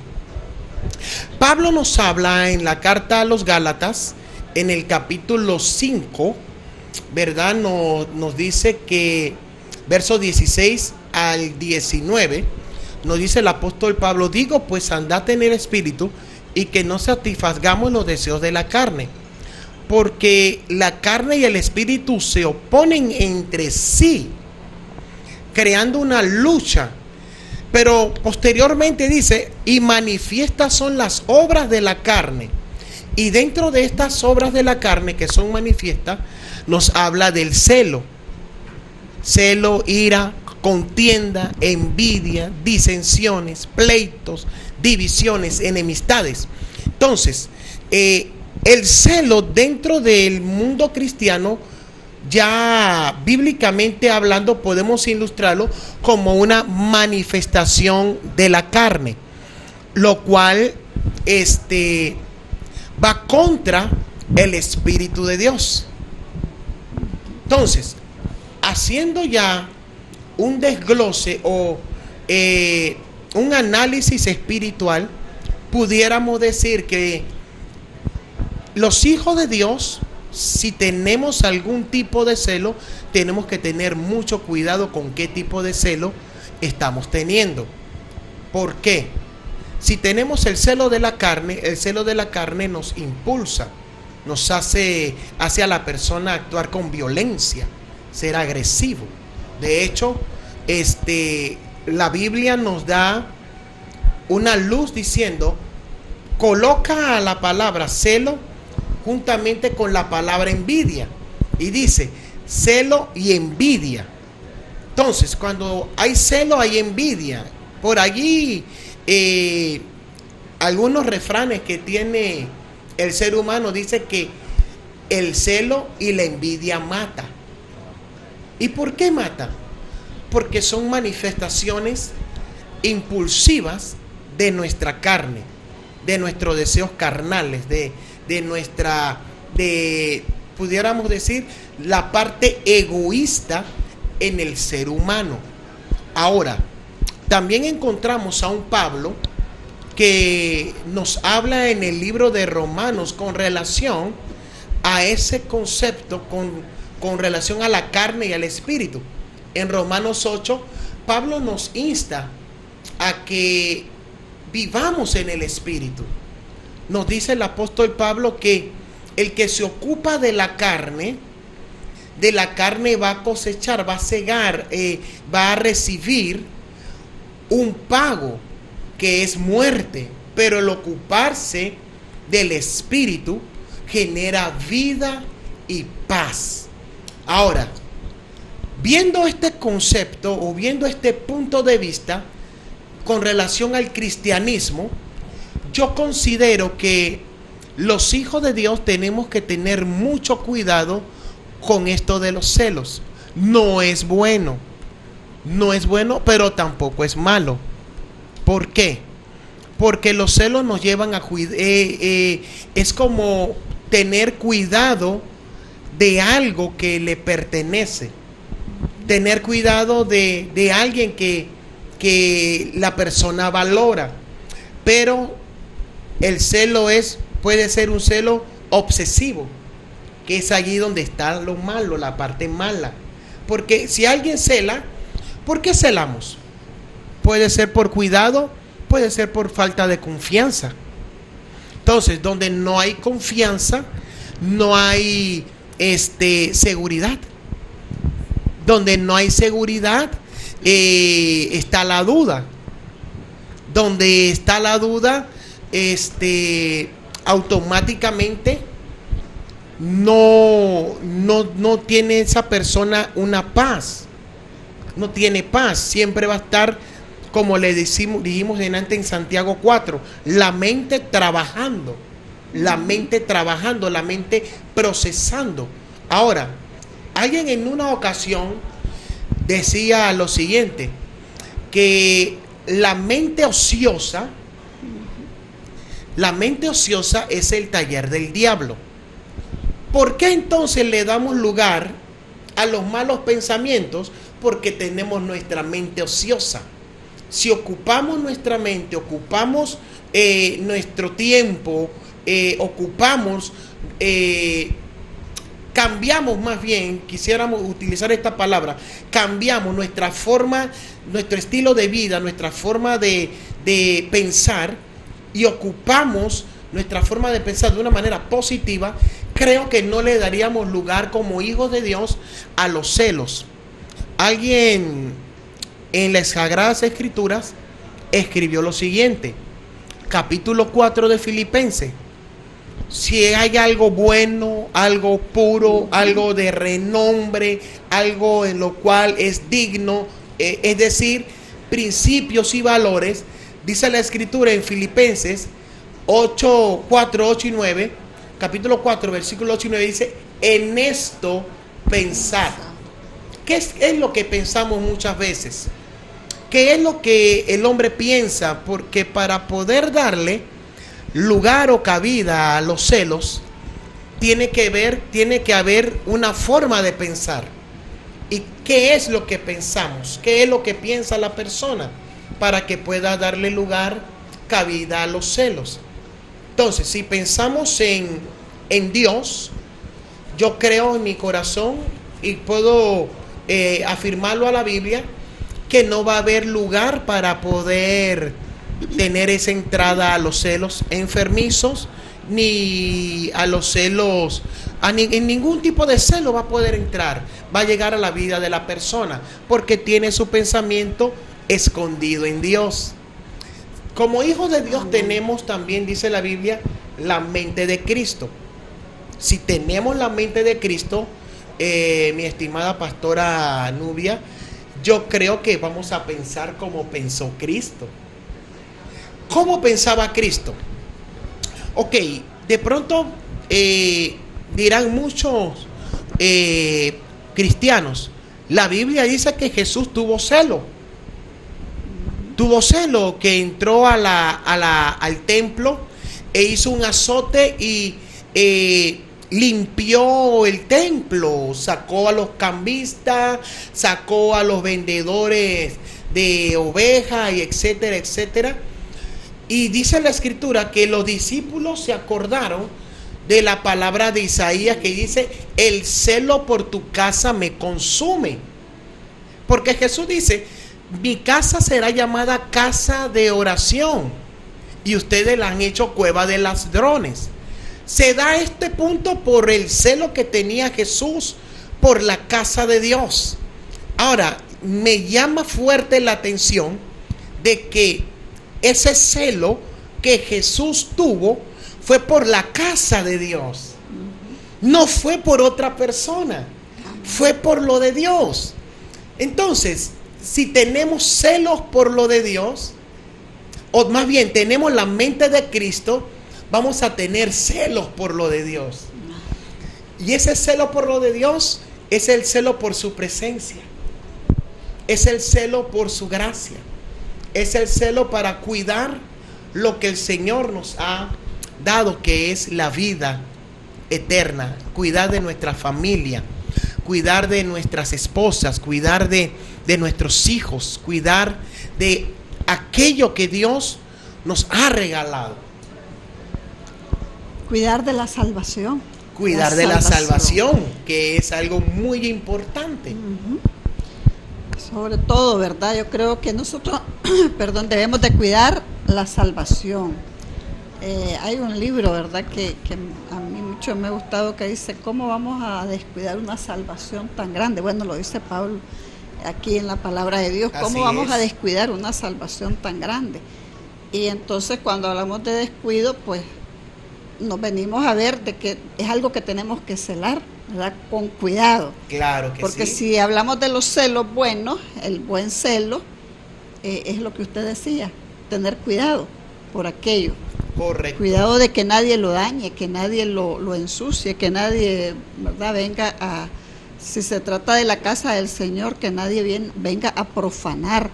Pablo nos habla en la carta a los Gálatas, en el capítulo 5, ¿verdad? Nos dice que, versos 16 al 19, nos dice el apóstol Pablo: digo pues, andad en el espíritu, y que no satisfagamos los deseos de la carne, porque la carne y el espíritu se oponen entre sí, creando una lucha. Pero posteriormente dice: y manifiestas son las obras de la carne. Y dentro de estas obras de la carne que son manifiestas, nos habla del celo. Celo, ira, contienda, envidia, disensiones, pleitos, divisiones, enemistades. Entonces, el celo dentro del mundo cristiano, ya bíblicamente hablando, podemos ilustrarlo como una manifestación de la carne, lo cual va contra el Espíritu de Dios. Entonces, haciendo ya un desglose o un análisis espiritual, pudiéramos decir que los hijos de Dios, si tenemos algún tipo de celo, tenemos que tener mucho cuidado con qué tipo de celo estamos teniendo. ¿Por qué? Si tenemos el celo de la carne nos impulsa, nos hace a la persona actuar con violencia, ser agresivo. De hecho, la Biblia nos da una luz diciendo: coloca a la palabra celo juntamente con la palabra envidia, y dice celo y envidia. Entonces, cuando hay celo, hay envidia. Por allí algunos refranes que tiene el ser humano dice que el celo y la envidia mata. ¿Y por qué mata? Porque son manifestaciones impulsivas de nuestra carne, de nuestros deseos carnales, pudiéramos decir, la parte egoísta en el ser humano. Ahora, también encontramos a un Pablo que nos habla en el libro de Romanos con relación a ese concepto, con relación a la carne y al espíritu. En Romanos 8, Pablo nos insta a que vivamos en el espíritu. Nos dice el apóstol Pablo que el que se ocupa de la carne va a cosechar, va a segar, va a recibir un pago que es muerte, pero el ocuparse del espíritu genera vida y paz. Ahora, viendo este concepto o viendo este punto de vista con relación al cristianismo, yo considero que los hijos de Dios tenemos que tener mucho cuidado con esto de los celos. no es bueno. No es bueno, pero tampoco es malo. ¿Por qué? Porque los celos nos llevan a es como tener cuidado de algo que le pertenece. Tener cuidado de alguien que la persona valora. Pero el celo puede ser un celo obsesivo, que es allí donde está lo malo, la parte mala. Porque si alguien cela, ¿por qué celamos? Puede ser por cuidado, puede ser por falta de confianza. Entonces, donde no hay confianza, no hay seguridad. Donde no hay seguridad, está la duda. Donde está la duda, automáticamente no tiene esa persona una paz. No tiene paz. Siempre va a estar, como le dijimos antes en Santiago 4, la mente trabajando, la mente procesando. Ahora, alguien en una ocasión decía lo siguiente, que la mente ociosa es el taller del diablo. ¿Por qué entonces le damos lugar a los malos pensamientos? Porque tenemos nuestra mente ociosa. Si ocupamos nuestra mente, ocupamos nuestro tiempo, cambiamos más bien, quisiéramos utilizar esta palabra, cambiamos nuestra forma, nuestro estilo de vida, nuestra forma de pensar, y ocupamos nuestra forma de pensar de una manera positiva, creo que no le daríamos lugar como hijos de Dios a los celos. Alguien en las Sagradas Escrituras escribió lo siguiente, capítulo 4 de Filipenses: si hay algo bueno, algo puro, algo de renombre, algo en lo cual es digno, es decir, principios y valores, dice la Escritura en Filipenses 4, 8 y 9, capítulo 4, versículo 8 y 9, dice: en esto pensad. ¿Qué es lo que pensamos muchas veces? ¿Qué es lo que el hombre piensa? Porque para poder darle lugar o cabida a los celos, tiene que haber una forma de pensar. ¿Y qué es lo que pensamos? ¿Qué es lo que piensa la persona? Para que pueda darle lugar, cabida a los celos. Entonces, si pensamos en Dios, yo creo en mi corazón y puedo afirmarlo a la Biblia, que no va a haber lugar para poder tener esa entrada a los celos enfermizos, ni a los celos, en ningún tipo de celo va a poder entrar, va a llegar a la vida de la persona, porque tiene su pensamiento escondido en Dios. Como hijos de Dios tenemos también, dice la Biblia, la mente de Cristo. Si tenemos la mente de Cristo, mi estimada pastora Nubia, yo creo que vamos a pensar como pensó Cristo. ¿Cómo pensaba Cristo? Ok, de pronto dirán muchos cristianos, la Biblia dice que Jesús tuvo celo. Tuvo celo, que entró al templo e hizo un azote y limpió el templo, sacó a los cambistas, sacó a los vendedores de ovejas y etcétera, etcétera. Y dice la Escritura que los discípulos se acordaron de la palabra de Isaías que dice: el celo por tu casa me consume. Porque Jesús dice: mi casa será llamada casa de oración, y ustedes la han hecho cueva de ladrones. Se da este punto por el celo que tenía Jesús por la casa de Dios. Ahora, me llama fuerte la atención de que ese celo que Jesús tuvo fue por la casa de Dios. No fue por otra persona, fue por lo de Dios. Entonces, si tenemos celos por lo de Dios, o más bien tenemos la mente de Cristo, vamos a tener celos por lo de Dios. Y ese celo por lo de Dios es el celo por su presencia, es el celo por su gracia, es el celo para cuidar lo que el Señor nos ha dado, que es la vida eterna, cuidar de nuestra familia, cuidar de nuestras esposas, cuidar de nuestros hijos, cuidar de aquello que Dios nos ha regalado. Cuidar de la salvación. Cuidar de la salvación, que es algo muy importante. Sobre todo, ¿verdad? Yo creo que nosotros, debemos de cuidar la salvación. Hay un libro, ¿verdad?, que a mí mucho me ha gustado, que dice, ¿cómo vamos a descuidar una salvación tan grande? Bueno, lo dice Pablo aquí en la palabra de Dios. ¿Cómo vamos a descuidar una salvación tan grande? Y entonces cuando hablamos de descuido, pues nos venimos a ver de que es algo que tenemos que celar, ¿verdad?, con cuidado. Claro que porque sí. Si hablamos de los celos buenos, el buen celo es lo que usted decía, tener cuidado por aquello. Correcto. Cuidado de que nadie lo dañe, que nadie lo ensucie, que nadie, ¿verdad?, venga a, si se trata de la casa del Señor, que nadie venga a profanar,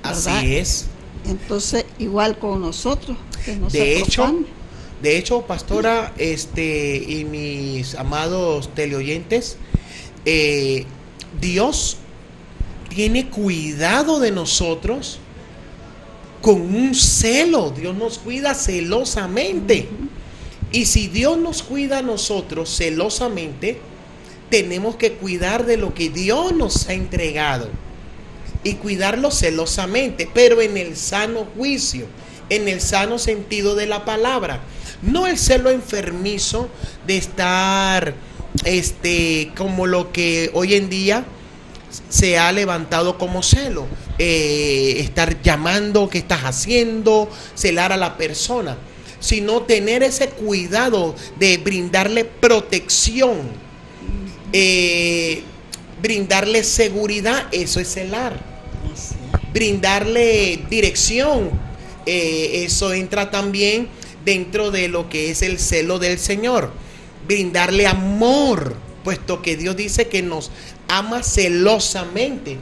¿verdad? Así es. Entonces, igual con nosotros, que no De se profane. hecho, pastora, y mis amados teleoyentes, Dios tiene cuidado de nosotros con un celo. Dios nos cuida celosamente. Y si Dios nos cuida a nosotros celosamente, tenemos que cuidar de lo que Dios nos ha entregado y cuidarlo celosamente, pero en el sano juicio, en el sano sentido de la palabra. No el celo enfermizo de estar como lo que hoy en día se ha levantado como celo, estar llamando, ¿qué estás haciendo?, celar a la persona, sino tener ese cuidado de brindarle protección, brindarle seguridad. Eso es celar. Brindarle dirección, eso entra también dentro de lo que es el celo del Señor. Brindarle amor, puesto que Dios dice que nos ama celosamente,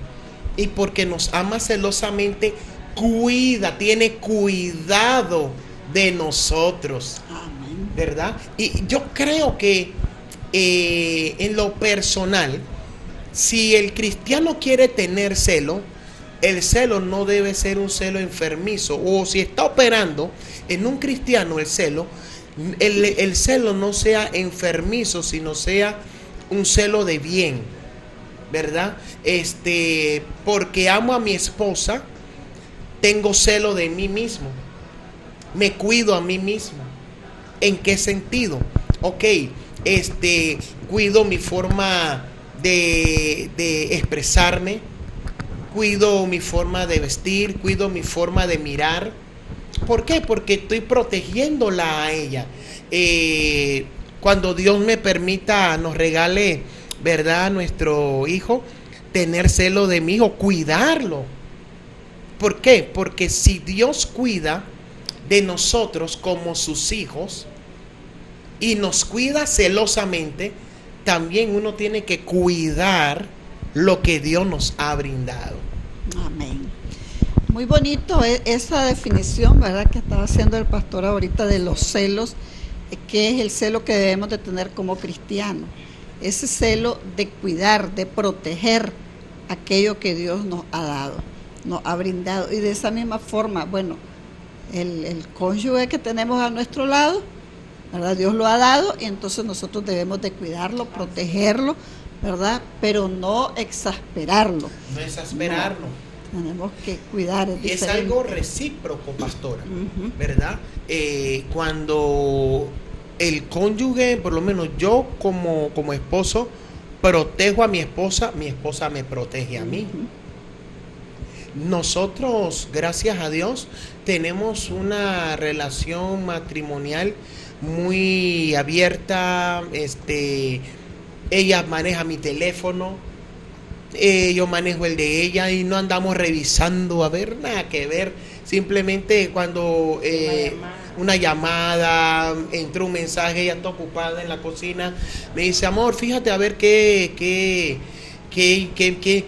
y porque nos ama celosamente, tiene cuidado de nosotros. Amén. ¿Verdad? Y yo creo que en lo personal, si el cristiano quiere tener celo, el celo no debe ser un celo enfermizo, o si está operando en un cristiano el celo no sea enfermizo, sino sea un celo de bien, ¿verdad? Porque amo a mi esposa, tengo celo de mí mismo, me cuido a mí mismo. ¿En qué sentido? Ok, cuido mi forma de expresarme, cuido mi forma de vestir, cuido mi forma de mirar. ¿Por qué? Porque estoy protegiéndola a ella. Cuando Dios me permita, nos regale, ¿verdad?, nuestro hijo, tener celo de mi hijo, cuidarlo. ¿Por qué? Porque si Dios cuida de nosotros como sus hijos y nos cuida celosamente, también uno tiene que cuidar lo que Dios nos ha brindado. Amén. Muy bonito esa definición, ¿verdad?, que estaba haciendo el pastor ahorita de los celos, que es el celo que debemos de tener como cristianos. Ese celo de cuidar, de proteger aquello que Dios nos ha dado, nos ha brindado. Y de esa misma forma, bueno, el cónyuge que tenemos a nuestro lado, ¿verdad?, Dios lo ha dado, y entonces nosotros debemos de cuidarlo, protegerlo, ¿verdad?, pero no exasperarlo. No exasperarlo. No, tenemos que cuidar. Es algo recíproco, pastora, ¿verdad? Cuando el cónyuge, por lo menos yo como esposo, protejo a mi esposa me protege a mí. Nosotros, gracias a Dios, tenemos una relación matrimonial muy abierta. Ella maneja mi teléfono, yo manejo el de ella, y no andamos revisando, a ver, nada que ver. Simplemente cuando una llamada, entró un mensaje, ella está ocupada en la cocina, me dice, amor, fíjate a ver qué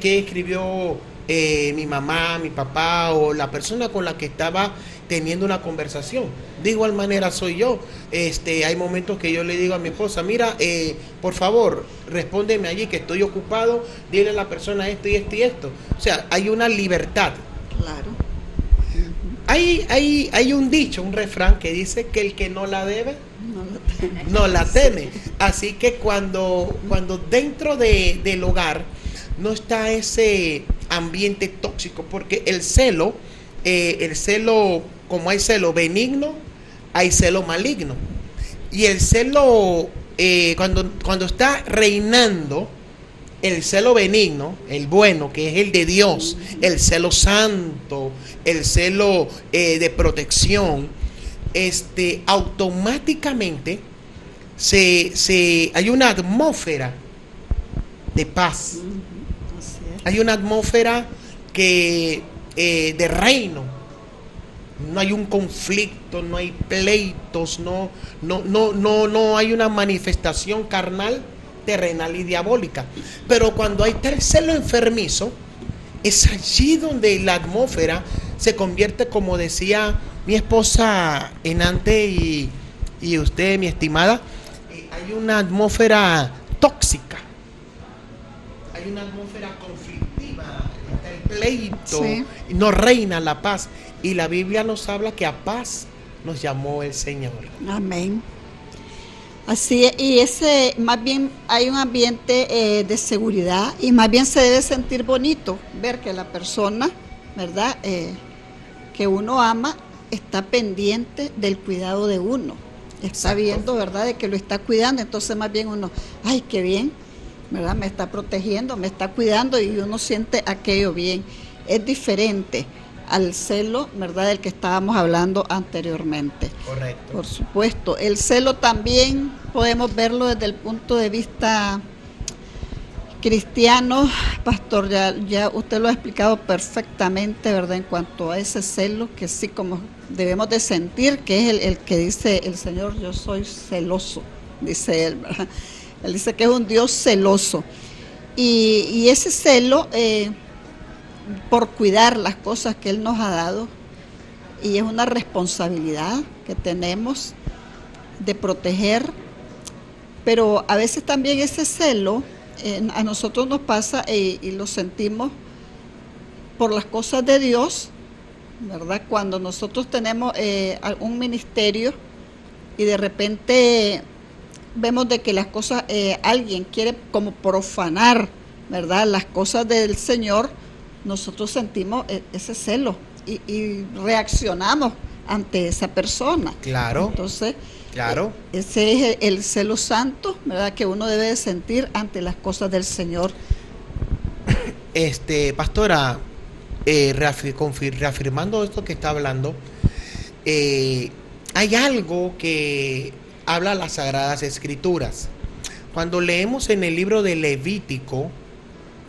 escribió mi mamá, mi papá o la persona con la que estaba teniendo una conversación. De igual manera soy yo. Hay momentos que yo le digo a mi esposa, mira, por favor, respóndeme allí que estoy ocupado, dile a la persona esto y esto y esto. O sea, hay una libertad. Claro. Hay un dicho, un refrán que dice que el que no la debe, no la teme. Así que cuando dentro del hogar no está ese ambiente tóxico, porque el celo, como hay celo benigno, hay celo maligno. Y el celo, cuando está reinando, el celo benigno, el bueno, que es el de Dios, el celo santo, el celo de protección, automáticamente hay una atmósfera de paz. Hay una atmósfera de reino. No hay un conflicto, no hay pleitos, no hay una manifestación carnal, terrenal y diabólica. Pero cuando hay el celo enfermizo, es allí donde la atmósfera se convierte, como decía mi esposa enante y usted, mi estimada, hay una atmósfera tóxica, hay una atmósfera conflictiva, está el pleito, sí. No reina la paz. Y la Biblia nos habla que a paz nos llamó el Señor. Amén. Así es, y más bien hay un ambiente de seguridad, y más bien se debe sentir bonito ver que la persona, ¿verdad?, que uno ama está pendiente del cuidado de uno, está viendo, ¿verdad?, de que lo está cuidando. Entonces más bien uno, ay, qué bien, ¿verdad?, me está protegiendo, me está cuidando, y uno siente aquello bien. Es diferente al celo, ¿verdad?, del que estábamos hablando anteriormente. Correcto. Por supuesto, el celo también podemos verlo desde el punto de vista cristiano. Pastor, ya usted lo ha explicado perfectamente, ¿verdad?, en cuanto a ese celo, que sí, como debemos de sentir, que es el que dice el Señor, yo soy celoso, dice Él, ¿verdad? Él dice que es un Dios celoso. Y ese celo, por cuidar las cosas que Él nos ha dado, y es una responsabilidad que tenemos de proteger, pero a veces también ese celo a nosotros nos pasa y lo sentimos por las cosas de Dios, ¿verdad? Cuando nosotros tenemos un ministerio y de repente vemos de que las cosas, alguien quiere como profanar, ¿verdad?, las cosas del Señor, nosotros sentimos ese celo y reaccionamos ante esa persona. Claro. Entonces, claro. Ese es el celo santo, ¿verdad?, que uno debe de sentir ante las cosas del Señor. Pastora, reafirmando esto que está hablando, hay algo que habla las Sagradas Escrituras. Cuando leemos en el libro de Levítico,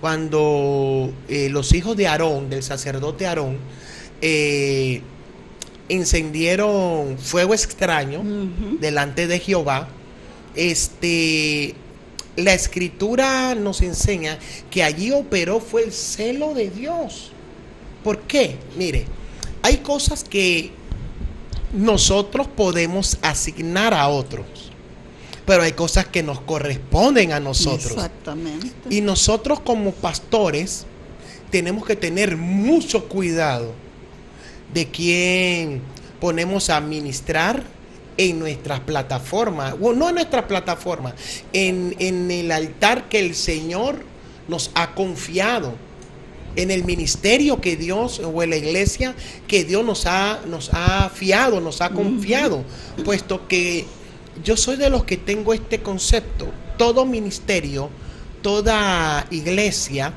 cuando los hijos de Aarón, del sacerdote Aarón, encendieron fuego extraño delante de Jehová, la Escritura nos enseña que allí operó fue el celo de Dios. ¿Por qué? Mire, hay cosas que nosotros podemos asignar a otros, pero hay cosas que nos corresponden a nosotros. Exactamente. Y nosotros como pastores tenemos que tener mucho cuidado de quién ponemos a ministrar en nuestras plataformas, o no en nuestras plataformas, en el altar que el Señor nos ha confiado, en el ministerio que Dios, o en la iglesia que Dios nos ha fiado, nos ha confiado, puesto que yo soy de los que tengo este concepto: todo ministerio, toda iglesia,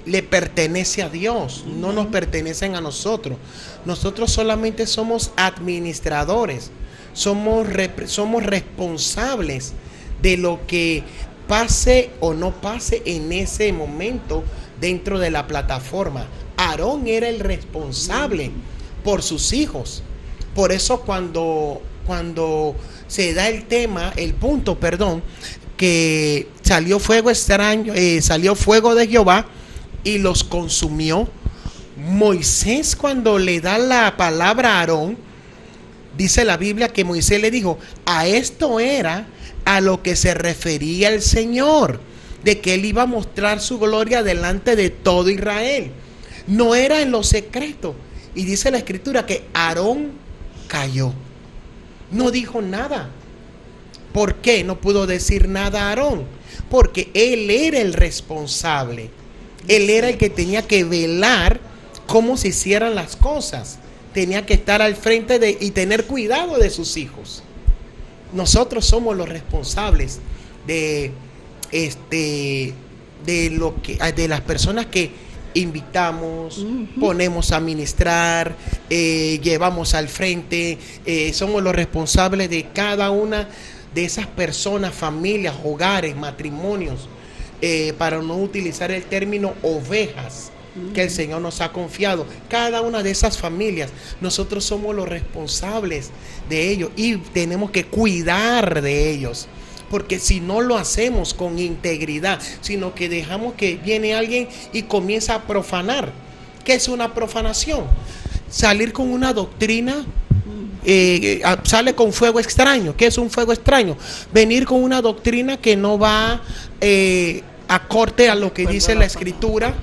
le pertenece a Dios, no nos pertenecen a nosotros. Nosotros solamente somos administradores, somos responsables de lo que pase o no pase en ese momento dentro de la plataforma. Aarón era el responsable por sus hijos. Por eso cuando se da el tema, el punto, perdón, que salió fuego extraño, salió fuego de Jehová y los consumió. Moisés, cuando le da la palabra a Aarón, dice la Biblia que Moisés le dijo, a esto era a lo que se refería el Señor, de que él iba a mostrar su gloria delante de todo Israel. No era en lo secreto. Y dice la Escritura que Aarón cayó. No dijo nada. ¿Por qué no pudo decir nada a Aarón? Porque él era el responsable. Él era el que tenía que velar cómo se hicieran las cosas. Tenía que estar al frente y tener cuidado de sus hijos. Nosotros somos los responsables de las personas que invitamos, ponemos a ministrar, llevamos al frente, somos los responsables de cada una de esas personas, familias, hogares, matrimonios, para no utilizar el término ovejas que el Señor nos ha confiado. Cada una de esas familias, nosotros somos los responsables de ellos y tenemos que cuidar de ellos. Porque si no lo hacemos con integridad, sino que dejamos que viene alguien y comienza a profanar. ¿Qué es una profanación? Salir con una doctrina, sale con fuego extraño. ¿Qué es un fuego extraño? Venir con una doctrina que no va acorde a lo que dice la Escritura.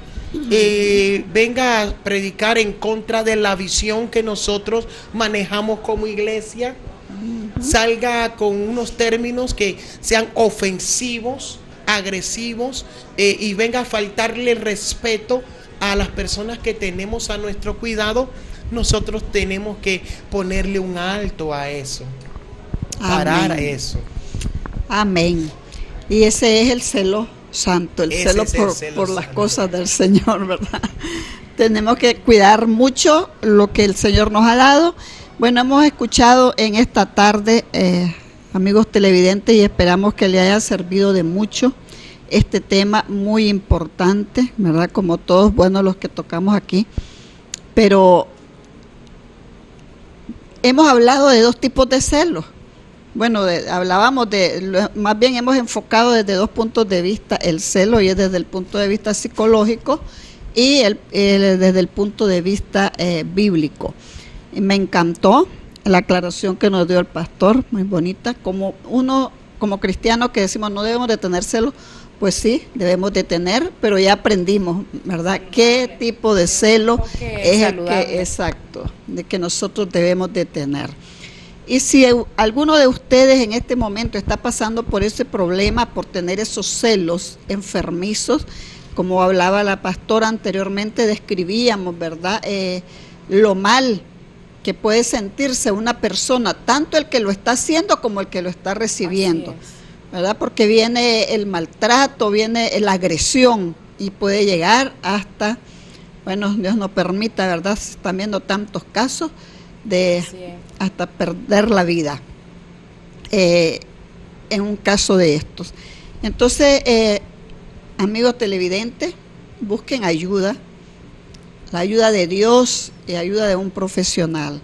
Venga a predicar en contra de la visión que nosotros manejamos como iglesia. Salga con unos términos que sean ofensivos, agresivos, y venga a faltarle respeto a las personas que tenemos a nuestro cuidado. Nosotros tenemos que ponerle un alto a eso. Parar a eso. Amén. Y ese es el celo santo, el celo por las cosas del Señor, ¿verdad? Tenemos que cuidar mucho lo que el Señor nos ha dado. Bueno, hemos escuchado en esta tarde, amigos televidentes, y esperamos que le haya servido de mucho este tema muy importante, ¿verdad? Como todos, bueno, los que tocamos aquí. Pero hemos hablado de dos tipos de celos. Bueno, más bien hemos enfocado desde dos puntos de vista el celo, y es desde el punto de vista psicológico y desde el punto de vista bíblico. Y me encantó la aclaración que nos dio el pastor, muy bonita. Como uno, como cristiano que decimos no debemos de tener celos, pues sí, debemos de tener, pero ya aprendimos, ¿verdad? ¿Qué tipo de celo es el que, exacto, de que nosotros debemos de tener? Y si alguno de ustedes en este momento está pasando por ese problema, por tener esos celos enfermizos, como hablaba la pastora anteriormente, describíamos, ¿verdad? Lo mal que puede sentirse una persona, tanto el que lo está haciendo como el que lo está recibiendo, ¿verdad? Porque viene el maltrato, viene la agresión y puede llegar hasta, bueno, Dios no permita, ¿verdad? Se están viendo tantos casos de hasta perder la vida en un caso de estos. Entonces, amigos televidentes, busquen ayuda, la ayuda de Dios y ayuda de un profesional.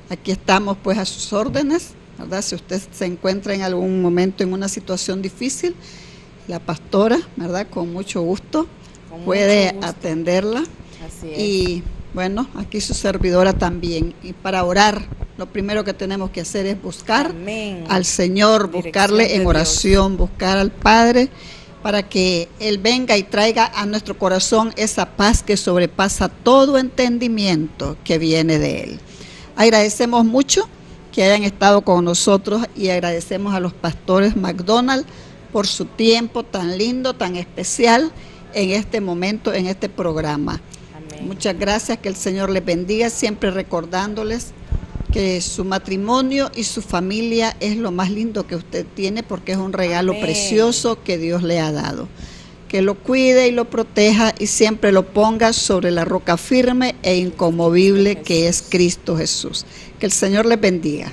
Aquí estamos pues a sus órdenes, ¿verdad? Si usted se encuentra en algún momento en una situación difícil, la pastora, ¿verdad? Con mucho gusto puede atenderla. Así es. Y bueno, aquí su servidora también. Y para orar, lo primero que tenemos que hacer es buscar Amén. al Señor, buscarle en oración, buscar al Padre, para que Él venga y traiga a nuestro corazón esa paz que sobrepasa todo entendimiento que viene de Él. Agradecemos mucho que hayan estado con nosotros y agradecemos a los pastores McDonald por su tiempo tan lindo, tan especial en este momento, en este programa. Amén. Muchas gracias, que el Señor les bendiga, siempre recordándoles que su matrimonio y su familia es lo más lindo que usted tiene, porque es un regalo precioso que Dios le ha dado. Que lo cuide y lo proteja y siempre lo ponga sobre la roca firme e inconmovible que es Cristo Jesús. Que el Señor les bendiga.